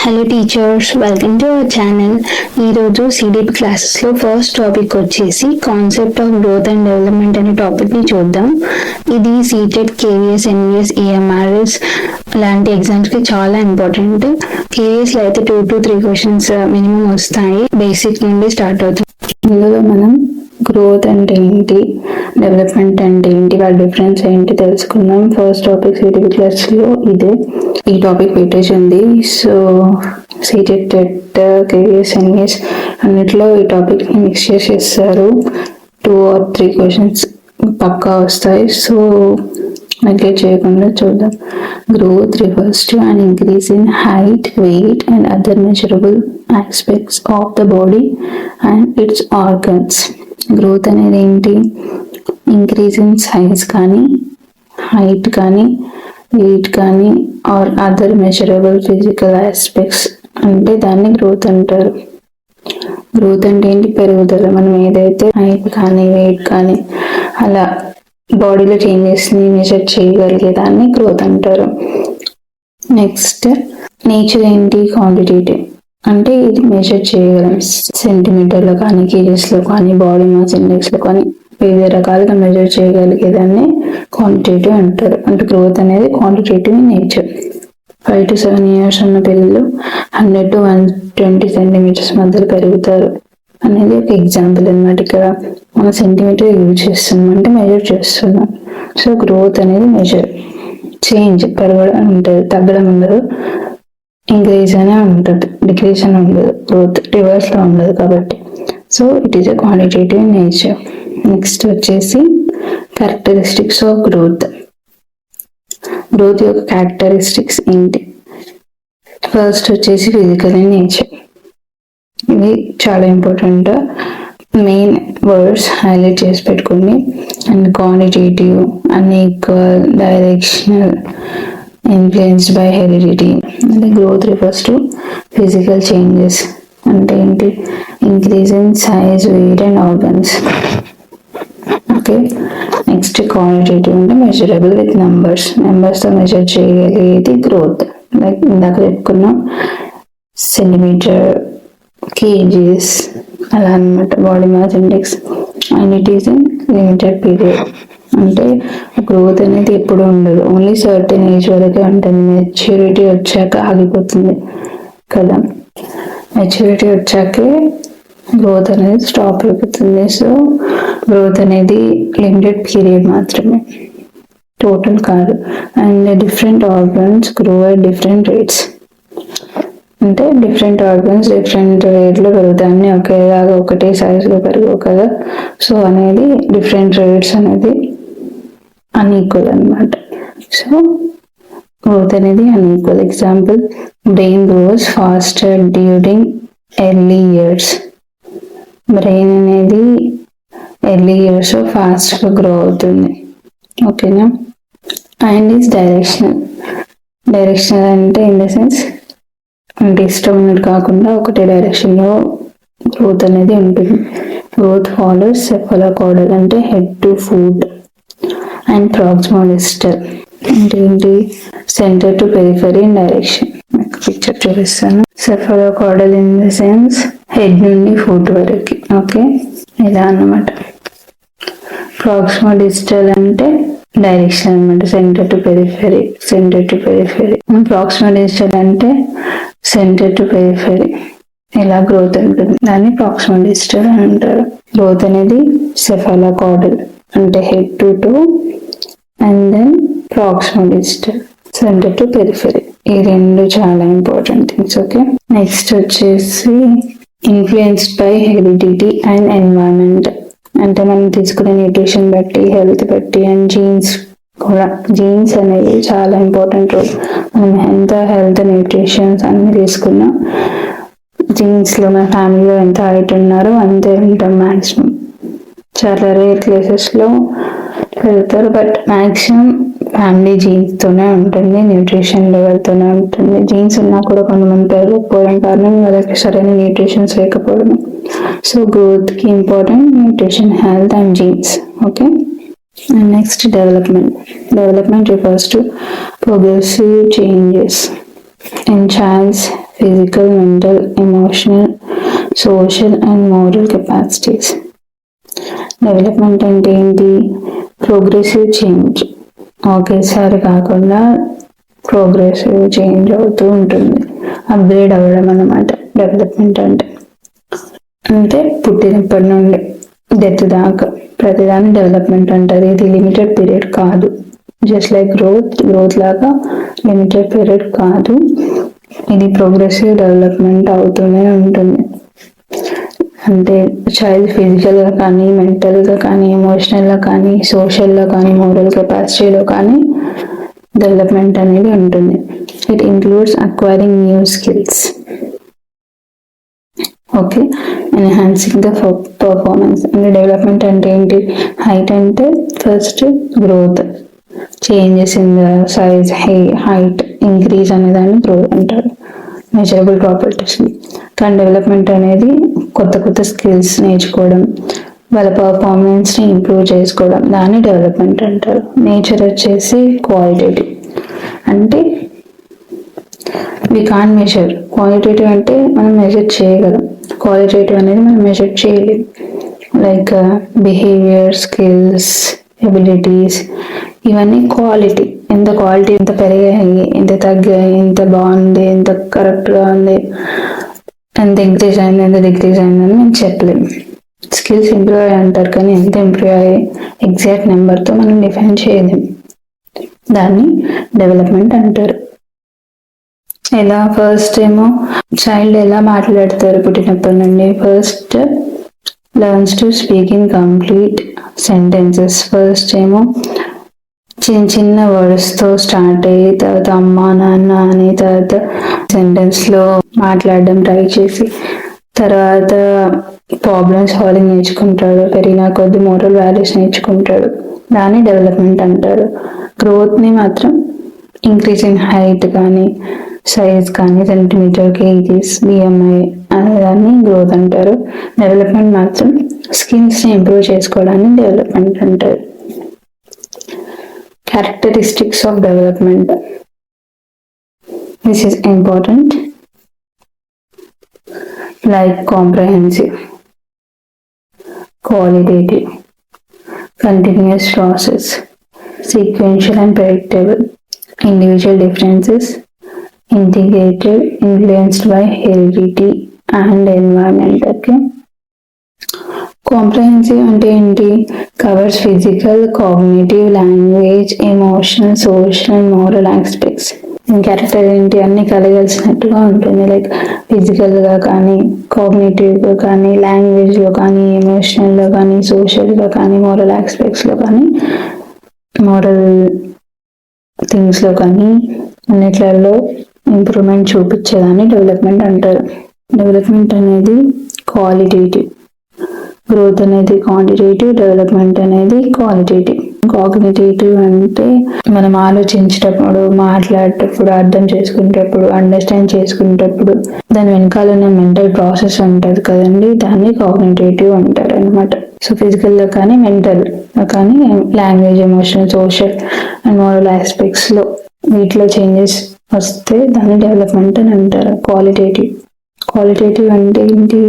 Hello teachers, welcome to our channel. ఈరోజు CDP క్లాసెస్లో first topic వచ్చేసి concept of growth and development అనే టాపిక్ని చూద్దాం. ఇది సీటెట్, కేవీఎస్, ఎన్విఎస్, ఈఎంఆర్ఎస్ లాంటి ఎగ్జామ్స్కి చాలా ఇంపార్టెంట్. కేవీఎస్లో అయితే 2 to 3 క్వశ్చన్స్ మినిమం వస్తాయి. బేసిక్ నుండి స్టార్ట్ అవుతుంది. ఇందులో మనం గ్రోత్ అంటే ఏంటి, డెవలప్మెంట్ అంటే ఏంటి, వాళ్ళ డిఫరెన్స్ ఏంటి తెలుసుకుందాం. ఫస్ట్ టాపిక్ సిడిపి క్లాస్లో ఇదే. ఈ టాపిక్ పెట్టేసి ఉంది. So CTET, TET, KVS, NVS అన్నిట్లో ఈ టాపిక్ మిక్స్ చేసేస్తారు. 2 or 3 క్వశ్చన్స్ పక్కా వస్తాయి. సో నెగ్లెక్ట్ చేయకుండా చూద్దాం. Growth refers to an increase in height, weight and other measurable aspects of the body and its organs. Growth అనేది ఏంటి? ఇంక్రీజ్ ఇన్ సైజ్ కానీ, height కానీ, వెయిట్ కానీ or other measurable physical aspects అంటే దాన్ని growth అంటారు. గ్రోత్ అంటే ఏంటి? పెరుగుదల. మనం ఏదైతే హైట్ కానీ, వెయిట్ కానీ అలా బాడీలో చేంజెస్ని మెజర్ చేయగలిగే దాన్ని గ్రోత్ అంటారు. నెక్స్ట్ నేచర్ ఏంటి? క్వాంటిటేటివ్. అంటే ఇది మెజర్ చేయగలం. సెంటీమీటర్లో కానీ, కేజెస్లో కానీ, బాడీ మాస్ ఇండెక్స్లో కానీ వివిధ రకాలుగా మెజర్ చేయగలిగేదాన్ని క్వాంటిటేటివ్ అంటారు. అంటే గ్రోత్ అనేది quantitative in nature. 5 to 7 years ఉన్న పిల్లలు 100 to 120 సెంటీమీటర్స్ మధ్యలో పెరుగుతారు అనేది ఒక ఎగ్జాంపుల్ అన్నమాట. ఇక్కడ మన సెంటీమీటర్ యూజ్ చేస్తున్నాం అంటే మెజర్ చేస్తున్నాం. సో గ్రోత్ అనేది మెజర్. చేంజ్, పెరగడం ఉంటుంది, తగ్గడం ఉండదు. ఇంక్రీజ్ అనే ఉంటుంది, డిక్రీజ్ అని ఉండదు. గ్రోత్ రివర్స్లో ఉండదు కాబట్టి. So it is a quantitative nature. Next వచ్చేసి క్యారెక్టరిస్టిక్స్ ఆఫ్ గ్రోత్. గ్రోత్ యొక్క క్యారెక్టరిస్టిక్స్ ఏంటి? ఫస్ట్ వచ్చేసి ఫిజికల్ ఇన్ నేచర్. ఇది చాలా ఇంపార్టెంట్. మెయిన్ వర్డ్స్ హైలైట్ చేసి పెట్టుకోండి. And quantitative, unequal, directional, influenced by heredity. అంటే growth refers to physical changes. అంటే ఏంటి? Increase in size, weight and organs. Okay. Next quantitative అంటే మెజరబుల్ విత్ నెంబర్స్తో మెజర్ చేయగలిగేది గ్రోత్. లైక్ ఇందాక చెప్పుకున్నాం, సెంటీమీటర్, కేజీస్ అలా అనమాట, body mass index. And it is in limited period. అంటే గ్రోత్ అనేది ఎప్పుడు ఉండదు, ఓన్లీ సర్టెన్ ఏజ్ వరకే ఉంటుంది. మెచ్యూరిటీ వచ్చాక ఆగిపోతుంది కదా. మెచ్యూరిటీ వచ్చాకే గ్రోత్ అనేది స్టాప్ అయిపోతుంది. సో గ్రోత్ అనేది లిమిటెడ్ పీరియడ్ మాత్రమే, టోటల్ కాదు. And different organs grow at different rates. అంటే డిఫరెంట్ ఆర్గన్స్ డిఫరెంట్ రేట్లో పెరుగుతాయి. అన్నీ ఒకేలాగా ఒకటే సైజులో పెరగవు కదా. సో అనేది డిఫరెంట్ రేట్స్ అనేది అన్ఈక్వల్ అనమాట. సో గ్రోత్ అనేది unequal. Example, brain grows faster during early years. Brain అనేది ఎర్లీ ఇయర్స్ ఫాస్ట్గా గ్రో అవుతుంది. ఓకేనా. And is directional. డైరెక్షనల్ అంటే ఇన్ ద సెన్స్ అంటే ఇష్టం ఉన్నట్టు కాకుండా ఒకటే డైరెక్షన్లో గ్రోత్ అనేది ఉంటుంది. గ్రోత్ ఫాలోస్ సెఫాలోకార్డల్ అంటే head to foot. And proximal distal అంటే ఏంటి? Centre to periphery in direction. Picture చూపిస్తాను. Cephalocaudal in the sense head నుండి ఫుట్ వరకు. ఓకే, ఇలా అన్నమాట. ప్రాక్సిమల్ డిస్టల్ అంటే డైరెక్షన్ అనమాట, centre to periphery, centre to periphery. Proximal distal అంటే సెంటర్ టు పెరిఫరీ. ఇలా గ్రోత్ ఉంటుంది, దాన్ని ప్రాక్సిమల్ డిస్టల్ అని అంటారు. గ్రోత్ అనేది సెఫాలోకార్డల్ అంటే head to toe, and then proximal distal centre to periphery. ఈ రెండు చాలా ఇంపార్టెంట్ థింగ్స్. ఓకే. నెక్స్ట్ వచ్చేసి influenced by heredity and environment. అంటే మనం తీసుకునే న్యూట్రిషన్ బట్టి, హెల్త్ బట్టి, అండ్ జీన్స్ కూడా. జీన్స్ అనేది చాలా ఇంపార్టెంట్ రోల్. మనం ఎంత హెల్త్, న్యూట్రిషన్స్ అన్ని తీసుకున్నా జీన్స్లో మన ఫ్యామిలీలో ఎంత హైట్ ఉన్నారో అంతే ఉంటాం మ్యాక్సిమం. చాలా రేర్ కేసెస్లో వెళ్తారు, బట్ మ్యాక్సిమం ఫ్యామిలీ జీన్స్తోనే ఉంటుంది, న్యూట్రిషన్ లెవెల్తోనే ఉంటుంది. జీన్స్ ఉన్నా కూడా కొంతమంది పెరగకపోవడం కారణం వాళ్ళకి సరైన న్యూట్రిషన్స్ లేకపోవడం. సో గ్రోత్కి important nutrition, health and genes. Okay. And next, development. Development refers to progressive changes in child's physical, mental, emotional, social and moral capacities. Development అంటే ఏంటి? ప్రోగ్రెసివ్ చేంజ్, ఒకేసారి కాకుండా ప్రోగ్రెసివ్ చేంజ్ అవుతూ ఉంటుంది, అప్గ్రేడ్ అవ్వడం అన్నమాట డెవలప్మెంట్ అంటే. అంటే పుట్టినప్పటి నుండి డెత్ దాకా ప్రతిదాన్ని డెవలప్మెంట్ అంటారు. ఇది లిమిటెడ్ పీరియడ్ కాదు, జస్ట్ లైక్ గ్రోత్ లాగా లిమిటెడ్ పీరియడ్ కాదు, ఇది ప్రోగ్రెసివ్ డెవలప్మెంట్ అవుతూనే ఉంటుంది. అంటే చైల్డ్ ఫిజికల్గా కానీ, మెంటల్గా కానీ, ఎమోషనల్గా కానీ, సోషల్గా కానీ, మోరల్ కెపాసిటీలో కానీ డెవలప్మెంట్ అనేది ఉంటుంది. It includes acquiring new skills, okay, enhancing the performance. అంటే డెవలప్మెంట్ అంటే ఏంటి? హైట్ అంటే first growth, changes in the size, height increase అనేదాన్ని గ్రోత్ అంటారు, మెజరబుల్ ప్రాపర్టీస్. కానీ డెవలప్మెంట్ అనేది కొత్త స్కిల్స్ నేర్చుకోవడం, వాళ్ళ పర్ఫార్మెన్స్ని ఇంప్రూవ్ చేసుకోవడం, దాన్ని డెవలప్మెంట్ అంటారు. నేచర్ వచ్చేసి క్వాలిటేటివ్, అంటే వి కాంట్ మెజర్. క్వాలిటేటివ్ అంటే మనం మెజర్ చేయగలం, క్వాలిటేటివ్ అనేది మనం మెజర్ చేయలేం. లైక్ బిహేవియర్, స్కిల్స్, ఎబిలిటీస్, ఇవన్నీ క్వాలిటీ. ఎంత క్వాలిటీ, ఎంత పెరిగాయి, ఎంత తగ్గాయి, ఎంత బాగుంది, ఎంత కరెక్ట్గా ఉంది, ఎంత ఇంక్రీజ్ అయింది, ఎంత డిక్రీజ్ అయిందని మేము చెప్పలేము. స్కిల్స్ ఇంప్రూవ్ అయ్యి అంటారు, కానీ ఎంత ఇంప్రూవ్ అయ్యి ఎగ్జాక్ట్ నెంబర్తో మనం డిఫైన్ చేయలేము, దాన్ని డెవలప్మెంట్ అంటారు. ఎలా? ఫస్ట్ ఏమో చైల్డ్ ఎలా మాట్లాడతారు పుట్టినప్పటి నుండి? First learns to speak in complete sentences. First ఏమో చిన్న వర్డ్స్తో స్టార్ట్ అయ్యి, తర్వాత అమ్మ, నాన్న అని, తర్వాత సెంటెన్స్లో మాట్లాడడం ట్రై చేసి, తర్వాత ప్రాబ్లమ్ సాల్వింగ్ నేర్చుకుంటాడు, పెరిగిన కొద్ది మోరల్ వాల్యూస్ నేర్చుకుంటాడు, దాన్ని డెవలప్మెంట్ అంటారు. గ్రోత్ని మాత్రం ఇంక్రీజ్ ఇన్ హైట్ కానీ, సైజ్ కానీ, సెంటీమీటర్, కేజీస్, బిఎంఐ అనేదాన్ని గ్రోత్ అంటారు. డెవలప్మెంట్ మాత్రం స్కిల్స్ని ఇంప్రూవ్ చేసుకోవడాన్ని డెవలప్మెంట్ అంటారు. Characteristics of development. This is important, like comprehensive, qualitative, continuous process, sequential and predictable, individual differences, integrated, influenced by heredity and environment. Okay. Comprehensive అంటే ఏంటి? Covers physical, cognitive, language, emotional, social and moral aspects. Character ఏంటి? అన్ని కలగాల్సినట్టుగా ఉంటుంది. Like ఫిజికల్గా కానీ, కాగ్నిటివ్గా కానీ, లాంగ్వేజ్లో కానీ, ఎమోషనల్లో కానీ, సోషల్గా కానీ, మోరల్ ఆస్పెక్ట్స్లో కానీ, మోరల్ థింగ్స్లో కానీ అన్నిట్లలో ఇంప్రూవ్మెంట్ చూపించేదాన్ని డెవలప్మెంట్ అంటారు. డెవలప్మెంట్ అనేది క్వాలిటేటివ్, గ్రోత్ అనేది క్వాంటిటేటివ్, డెవలప్మెంట్ అనేది క్వాలిటేటివ్. కాగ్నిటేటివ్ అంటే మనం ఆలోచించేటప్పుడు, మాట్లాడేటప్పుడు, అర్థం చేసుకునేటప్పుడు, అండర్స్టాండ్ చేసుకునేటప్పుడు దాని వెనకాల ఉన్న మెంటల్ ప్రాసెస్ ఉంటుంది కదండి, దాన్ని కాగ్నిటేటివ్ అంటారు అనమాట. సో ఫిజికల్గా కానీ, మెంటల్గా కానీ, language, emotional, social and moral ఆస్పెక్ట్స్లో వీటిలో చేంజెస్ వస్తే దాన్ని డెవలప్మెంట్ అని అంటారు. క్వాలిటేటివ్ అంటే ఏంటి?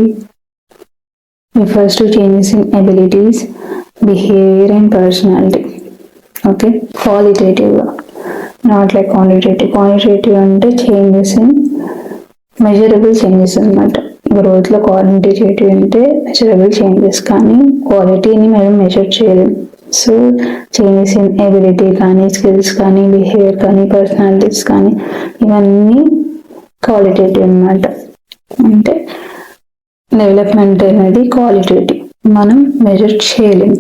refers to changes in abilities, behavior and personality. Okay, qualitative, not like quantitative. Quantitative అంటే changes in measurable changes అన్నమాట. గ్రోత్ లో క్వాంటిటేటివ్ అంటే మెజరబుల్ చేంజెస్, కానీ క్వాలిటీని మనం మెజర్ చేయలేం. సో చేంజెస్ ఇన్ ఎబిలిటీ కానీ, స్కిల్స్ కానీ, బిహేవియర్ కానీ, పర్సనాలిటీస్ కానీ, ఇవన్నీ క్వాలిటేటివ్ అన్నమాట. అంటే డెవలప్మెంట్ అనేది క్వాలిటేటివ్, మనం మెజర్ చేయలేం.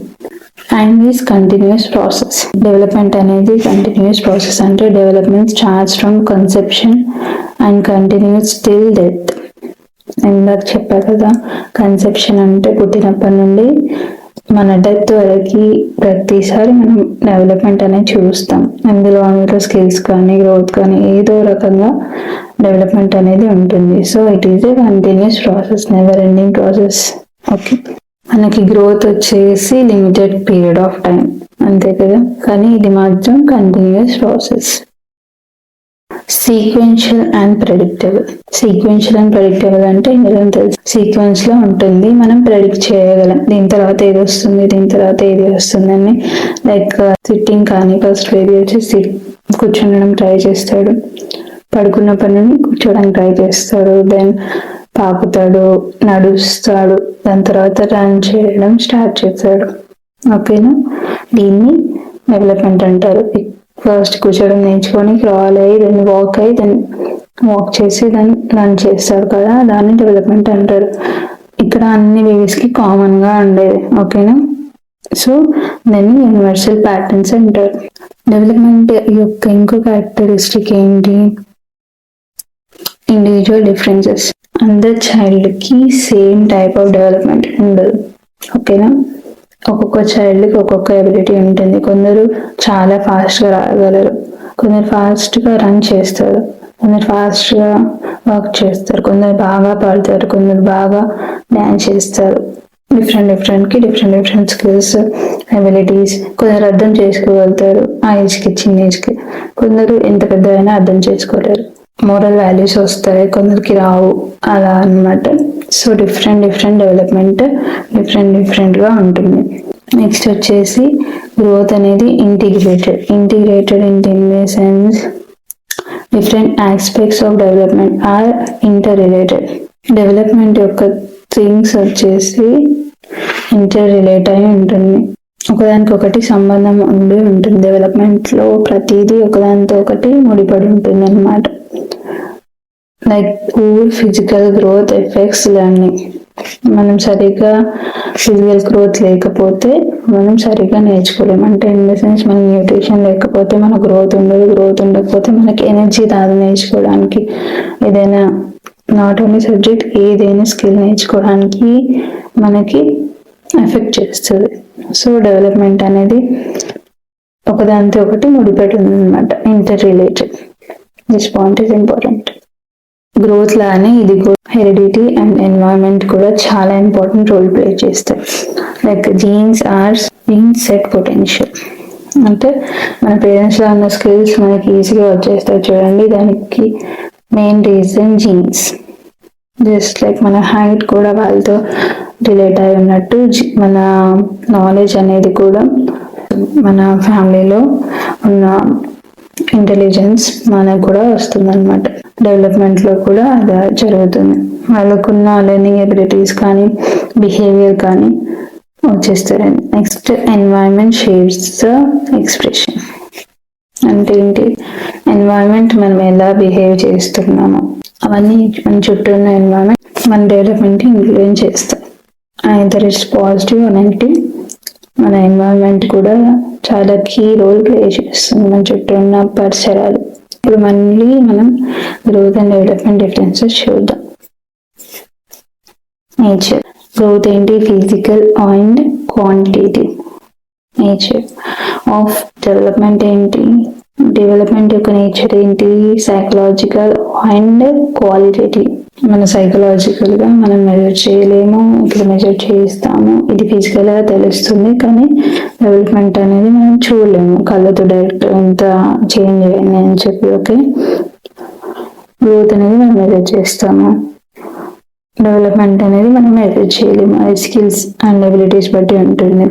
And is continuous process. Development అనేది కంటిన్యూస్ ప్రాసెస్, అంటే development starts from conception and continues till death. ఇందాక చెప్పా కదా, కన్సెప్షన్ అంటే పుట్టినప్పటి నుండి మన డెత్ వరకు ప్రతిసారి మనం డెవలప్మెంట్ అనేది చూస్తాం. అందులో స్కిల్స్ కానీ, గ్రోత్ కానీ, ఏదో రకంగా డెవలప్మెంట్ అనేది ఉంటుంది. So it is a continuous process, never ending process. Okay, మనకి గ్రోత్ వచ్చేసి లిమిటెడ్ పీరియడ్ ఆఫ్ టైం, అంతే కదా, కానీ ఇది మాత్రం continuous process. Sequential and predictable. Sequential and predictable అంటే ఇందులో తెలుసు, సీక్వెన్స్ లో ఉంటుంది, మనం ప్రెడిక్ట్ చేయగలం దీని తర్వాత ఏది వస్తుంది, దీని తర్వాత ఏది వస్తుంది అని. లైక్ సిట్టింగ్ కానీ, ఫస్ట్ బేబీ వచ్చి కూర్చుండడం ట్రై చేస్తాడు, పడుకున్నప్పటి నుండి కూర్చోడానికి ట్రై చేస్తాడు, దెన్ పాకుతాడు, నడుస్తాడు, దాని తర్వాత రన్ చేయడం స్టార్ట్ చేస్తాడు. ఓకేనా, దీన్ని డెవలప్మెంట్ అంటారు. ఫస్ట్ కూర్చోడం నేర్చుకొని క్రాల్ అయ్యి, దాన్ని వాక్ అయ్యి, దాన్ని వాక్ చేసి దాన్ని రన్ చేస్తారు కదా, దాన్ని డెవలప్మెంట్ అంటారు. ఇక్కడ అన్ని బేబీస్ కి కామన్ గా ఉండేది. ఓకేనా, సో దాన్ని యూనివర్సల్ ప్యాటర్న్స్ అంటారు. డెవలప్మెంట్ యొక్క ఇంకో క్యారెక్టరిస్టిక్ ఏంటి, ఇండివిజువల్ డిఫరెన్సెస్. అందరి చైల్డ్ కి సేమ్ టైప్ ఆఫ్ డెవలప్మెంట్ ఉండదు. ఓకేనా, ఒక్కొక్క చైల్డ్కి ఒక్కొక్క ఎబిలిటీ ఉంటుంది. కొందరు చాలా ఫాస్ట్గా రాగలరు, కొందరు ఫాస్ట్గా రన్ చేస్తారు, కొందరు ఫాస్ట్గా వర్క్ చేస్తారు, కొందరు బాగా పాడతారు, కొందరు బాగా డ్యాన్స్ చేస్తారు. Different skills, abilities. కొందరు అర్థం చేసుకోగలుగుతారు ఆ ఏజ్కి, చిన్న ఏజ్కి. కొందరు ఎంత పెద్ద అయినా అర్థం చేసుకోలేరు. మోరల్ వాల్యూస్ వస్తాయి, కొందరికి రావు, అలా అనమాట. సో డిఫరెంట్ డెవలప్మెంట్ డిఫరెంట్గా ఉంటుంది. నెక్స్ట్ వచ్చేసి గ్రోత్ అనేది integrated in the sense different aspects of development are inter related. Development యొక్క థింగ్స్ వచ్చేసి ఇంటర్ రిలేట్ అయి ఉంటుంది, ఒకదానికి ఒకటి సంబంధం ఉండి ఉంటుంది. డెవలప్మెంట్ లో ప్రతిదీ ఒకదానితో ఒకటి ముడిపడి ఉంటుంది అనమాట. Like poor physical growth effects learning. మనం సరిగ్గా ఫిజికల్ గ్రోత్ లేకపోతే మనం సరిగ్గా నేర్చుకోలేము. అంటే ఇన్ ద సెన్స్ మన న్యూట్రిషన్ లేకపోతే మన గ్రోత్ ఉండదు, గ్రోత్ ఉండకపోతే మనకి ఎనర్జీ రాదు నేర్చుకోవడానికి. ఏదైనా నాట్ ఓన్లీ సబ్జెక్ట్, ఏదైనా స్కిల్ నేర్చుకోవడానికి మనకి ఎఫెక్ట్ చేస్తుంది. సో డెవలప్మెంట్ అనేది ఒకదానితో ఒకటి ముడిపెట్టి ఉంది అనమాట, interrelated. This point is important. Growth లానే ఇది హెరిడిటీ అండ్ ఎన్వైరన్మెంట్ కూడా చాలా ఇంపార్టెంట్ రోల్ ప్లే చేస్తాయి. Like genes are set potential. అంటే మన పేరెంట్స్ లో ఉన్న స్కిల్స్ మనకి ఈజీగా వచ్చేస్తాయి చూడండి, దానికి main reason jeans. Just like మన హైట్ కూడా వాళ్ళతో రిలేట్ అయి ఉన్నట్టు, మన నాలెడ్జ్ అనేది కూడా మన ఫ్యామిలీలో ఉన్న ఇంటెలిజెన్స్ మనకు కూడా వస్తుంది అనమాట. డెవలప్మెంట్ లో కూడా అది జరుగుతుంది. వాళ్ళకున్న లెర్నింగ్ ఎబిలిటీస్ కానీ, బిహేవియర్ కానీ వచ్చేస్తారు. Next environment shapes the expression. అంటే ఏంటి, ఎన్వైరన్మెంట్ మనం ఎలా బిహేవ్ చేస్తున్నామో అవన్నీ మన చుట్టూ ఉన్న ఎన్వైరన్మెంట్ మన డెవలప్మెంట్ ఇన్ఫ్లుయెన్స్ చేస్తాయి. Either it's positive or negative. మన ఎన్వైరన్మెంట్ కూడా చాలా కీ రోల్ ప్లే చేస్తుంది, మన చుట్టూ ఉన్న పరిసరాలు. ఇప్పుడు మళ్ళీ మనం గ్రోత్ అండ్ డెవలప్మెంట్ డిఫరెన్సెస్ చూద్దాం. నేచర్ గ్రోత్ ఏంటి, physical and quantitative. Nature of development ఏంటి, డెవలప్మెంట్ యొక్క నేచర్ ఏంటి, సైకలాజికల్ అండ్ క్వాలిటేటివ్. మన సైకలాజికల్ గా మనం మెజర్ చేయలేము, ఇప్పుడు మెజర్ చేస్తాము, ఇది ఫిజికల్ గా తెలుస్తుంది, కానీ డెవలప్మెంట్ అనేది మనం చూడలేము కళ్ళతో డైరెక్ట్ ఎంత చేంజ్ అయ్యింది అని చెప్పి. ఓకే, గ్రోత్ అనేది మనం మెజర్ చేస్తాము, డెవలప్మెంట్ అనేది మనం మెజర్ చేయలేము, అది స్కిల్స్ అండ్ ఎబిలిటీస్ బట్టి ఉంటుంది.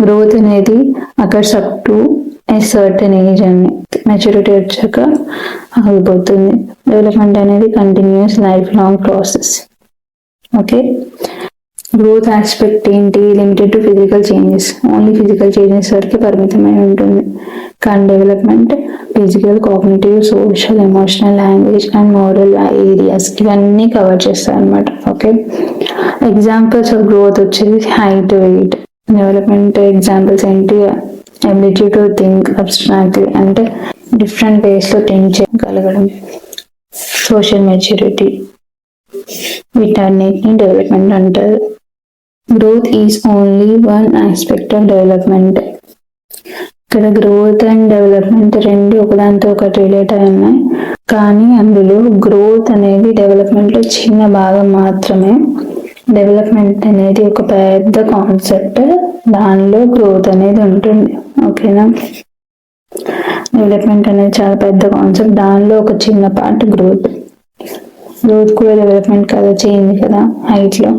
గ్రోత్ అనేది occurs up to a certain age అని, మెచ్యూరిటీ వచ్చాక ఆగిపోతుంది. డెవలప్మెంట్ అనేది continuous life long process. Okay, growth aspect ఏంటి, limited to physical changes, only physical changes వరకు పరిమితమై ఉంటుంది. కానీ development physical, cognitive, social, emotional, language and moral areas ఇవన్నీ కవర్ చేస్తాయి అన్నమాట. ఓకే, ఎగ్జాంపుల్స్ ఆఫ్ గ్రోత్ వచ్చేసి హైట్, వెయిట్. డెవలప్మెంట్ ఎగ్జాంపుల్స్ ఏంటి, ఎబిలిటీ టు థింక్ అబ్స్ట్రాక్ట్లీ, అంటే డిఫరెంట్ వేస్ లో థింక్ చేయగలగడం. సోషల్ మెచ్యూరిటీ, వీటన్నిటిని డెవలప్మెంట్ అంటారు. Growth is only one aspect of development. ఇక్కడ గ్రోత్ అండ్ డెవలప్మెంట్ రెండు ఒకదానితో ఒకటి రిలేట్ అయి ఉన్నాయి, కానీ అందులో గ్రోత్ అనేది డెవలప్మెంట్ లో చిన్న భాగం మాత్రమే. డెవలప్మెంట్ అనేది ఒక పెద్ద కాన్సెప్ట్, దానిలో గ్రోత్ అనేది ఉంటుంది. ఓకేనా, డెవలప్మెంట్ అనేది చాలా పెద్ద కాన్సెప్ట్. దానిలో ఒక చిన్న పార్ట్ గ్రోత్. గ్రోత్ కూడా డెవలప్మెంట్ కదా, చేంజ్ కదా హైట్లో.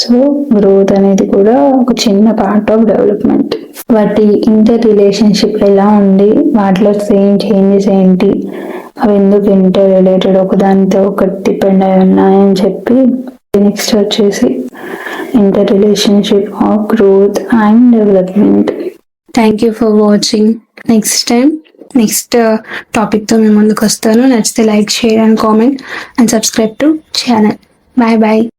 సో గ్రోత్ అనేది కూడా ఒక చిన్న పార్ట్ ఆఫ్ డెవలప్మెంట్. వాటి ఇంటర్ రిలేషన్షిప్ ఎలా ఉంది, వాటిలో సేమ్ చేంజెస్ ఏంటి, అవి ఎందుకు ఇంటర్ రిలేటెడ్, ఒకదానితో ఒకటి డిపెండ్ అయి ఉన్నాయని చెప్పి. నెక్స్ట్ వచ్చేసి inter relationship of growth and development. Thank you for watching. Next టాపిక్తో మేము ముందుకు వస్తాను. నచ్చితే like, share and comment and subscribe to channel. Bye bye.